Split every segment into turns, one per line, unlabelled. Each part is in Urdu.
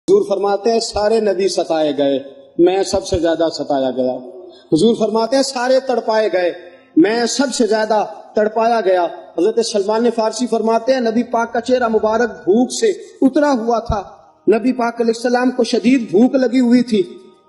حضور فرماتے ہیں سارے نبی ستائے گئے، میں سب سے زیادہ ستایا گیا۔ حضور فرماتے ہیں سارے تڑپائے گئے، میں سب سے زیادہ تڑپایا گیا۔ حضرت سلمان فارسی فرماتے ہیں نبی پاک کا چہرہ مبارک بھوک سے اترا ہوا تھا، نبی پاک علیہ السلام کو شدید بھوک لگی ہوئی تھی۔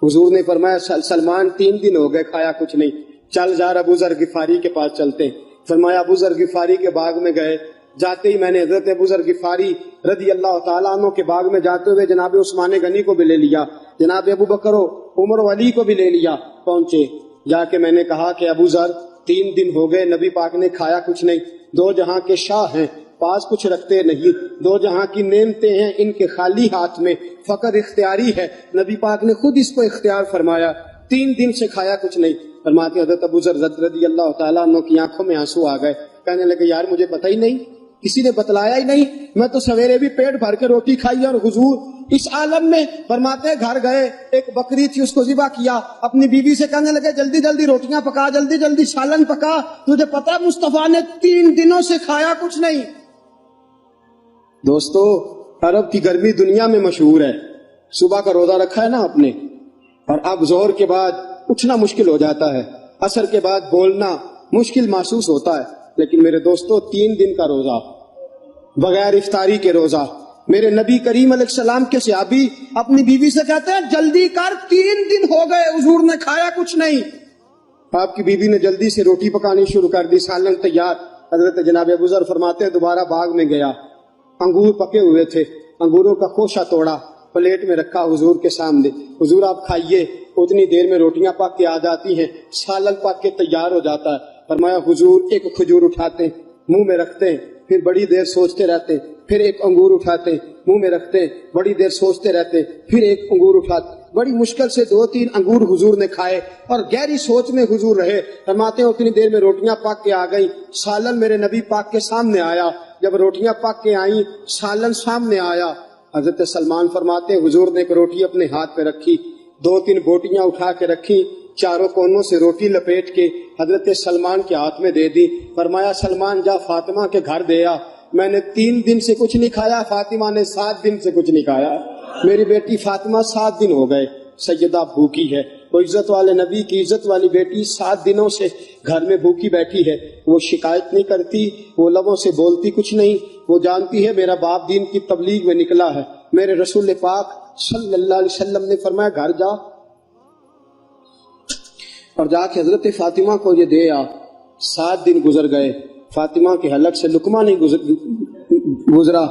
حضور نے فرمایا سلمان 3 دن ہو گئے کھایا کچھ نہیں، چل جا ابو ذر غفاری کے پاس چلتے۔ فرمایا ابو ذر غفاری کے باغ میں گئے، جاتے ہی میں نے حضرت ابو ذر غفاری رضی اللہ تعالیٰ عنہ کے باغ میں جاتے ہوئے جناب عثمان غنی کو بھی لے لیا، جناب ابو بکر و عمر و علی کو بھی لے لیا۔ پہنچے، جا کے میں نے کہا کہ ابو ذر 3 دن ہو گئے نبی پاک نے کھایا کچھ نہیں، 2 جہاں کے شاہ ہیں، پاس کچھ رکھتے نہیں، 2 جہاں کی نعمتیں ہیں ان کے خالی ہاتھ میں، فقر اختیاری ہے، نبی پاک نے خود اس کو اختیار فرمایا، 3 دن سے کھایا کچھ نہیں۔ فرماتے حضرت ابو ذر رضی اللہ تعالیٰ عنہ کی آنکھوں میں آنسو آ گئے، کہنے لگے یار مجھے پتہ ہی نہیں، کسی نے بتلایا ہی نہیں، میں تو سویرے بھی پیٹ بھر کے روٹی کھائی اور حضور اس عالم میں۔ فرماتے ہیں گھر گئے، ایک بکری تھی اس کو ذبح کیا، اپنی بیوی سے کہنے لگے جلدی جلدی روٹیاں پکا، جلدی جلدی سالن پکا، تجھے پتا مصطفیٰ نے 3 دنوں سے کھایا کچھ نہیں۔ دوستو عرب کی گرمی دنیا میں مشہور ہے، صبح کا روزہ رکھا ہے نا آپ نے، اور اب ظہر کے بعد اٹھنا مشکل ہو جاتا ہے، عصر کے بعد بولنا مشکل محسوس ہوتا ہے، لیکن میرے دوستو 3 دن کا روزہ بغیر افطاری کے روزہ، میرے نبی کریم علیہ السلام کے صحابی اپنی بیوی سے کہتے ہیں جلدی کر 3 دن ہو گئے حضور نے کھایا کچھ نہیں۔ آپ کی بیوی نے جلدی سے روٹی پکانی شروع کر دی، سالن تیار۔ حضرت جناب ابو ذر فرماتے ہیں دوبارہ باغ میں گیا، انگور پکے ہوئے تھے، انگوروں کا خوشہ توڑا، پلیٹ میں رکھا حضور کے سامنے، حضور آپ کھائیے۔ اتنی دیر میں روٹیاں پک کے آ جاتی ہیں، سالن پک کے تیار ہو جاتا ہے۔ فرمایا حضور ایک کھجور اٹھاتے منہ میں رکھتے ہیں، پھر بڑی دیر سوچتے رہتے، پھر ایک انگور اٹھاتے منہ میں رکھتے، بڑی دیر سوچتے رہتے، پھر ایک انگور اٹھاتے۔ بڑی مشکل سے 2-3 انگور حضور نے کھائے اور گہری سوچ میں حضور رہے۔ فرماتے ہیں اتنی دیر میں روٹیاں پک کے آ گئی، سالن میرے نبی پاک کے سامنے آیا۔ جب روٹیاں پک کے آئیں، سالن سامنے آیا، حضرت سلمان فرماتے ہیں حضور نے ایک روٹی اپنے ہاتھ پہ رکھی، 2-3 بوٹیاں اٹھا کے رکھی، چاروں کونوں سے روٹی لپیٹ کے حضرت سلمان کے ہاتھ میں دے دی۔ فرمایا سلمان جا فاطمہ کے گھر دے آ، میں نے 3 دن سے کچھ نہیں کھایا، فاطمہ نے 7 دن سے کچھ نہیں کھایا، میری بیٹی فاطمہ 7 دن ہو گئے سیدہ بھوکی ہے۔ وہ عزت والے نبی کی عزت والی بیٹی 7 دنوں سے گھر میں بھوکی بیٹھی ہے، وہ شکایت نہیں کرتی، وہ لبوں سے بولتی کچھ نہیں، وہ جانتی ہے میرا باپ دین کی تبلیغ میں نکلا ہے۔ میرے رسول پاک صلی اللہ علیہ وسلم نے فرمایا گھر جا اور جا کے حضرت فاطمہ کو یہ دے آ۔ 7 دن گزر گئے، فاطمہ کے حلق سے لقمہ نہیں گزرا۔